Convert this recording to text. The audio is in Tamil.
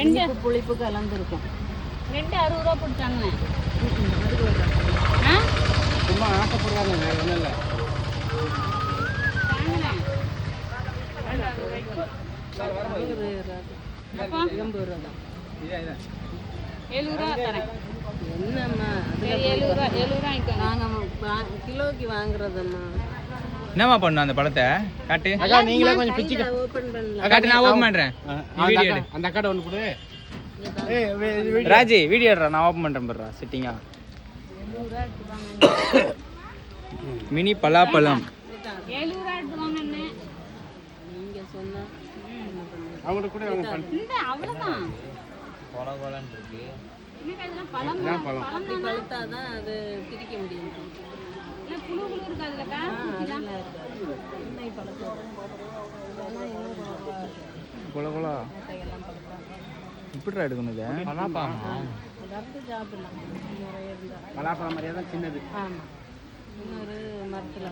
இனிப்பு புளிப்பு கலந்துருக்கும். 2 60 ரூபா போட்டாங்க. சும்மா ஆசைப்படுறாங்க, வேற ஒன்றும் இல்லை. அப்போ 80 ரூபா தான். 70 ரூபா தரேன். என்னம்மா 70 ரூபா வாங்கிக்கோங்க. நாங்கள் கிலோக்கு வாங்குறதம்மா. என்னம்மா பண்ணும் அந்த பழத்தை காட்டு. அக்கா நீங்களே கொஞ்சம் பிச்சுக்க. ஓப்பன் பண்ணலாம். காட்டு, நான் ஓப்பன் பண்றேன். வீடியோ எடு. அந்த அக்காட்ட ஒன்று கொடு. ராஜி வீடியோ எடுறா, நான் ஓப்பன் பண்றேன் பாருடா செட்டிங்கா. மினி பலாப்பழம் 70 ரூபா எடுத்துவாங்க. நீங்க சொன்னா அவங்களுக்கு கூட அவங்க இந்த அவ்வளவுதான். கொலகொலன்னு இருக்கு. இன்னைக்கு அதெல்லாம் பழம் என்ன பழம்? அப்படி பழுத்தாதான் அது பிரிக்க முடியும். இல்ல புழு இருக்காதுலக்கா. இன்னை பழக்கம் கொலகொலா இப்படிடா எடுக்கணும் இதை. சாப்பிடலாம். நிறைய இருந்தா பலாப்பழம் மாதிரியே தான் சின்னது. ஆமாம். இன்னொரு மரத்தில்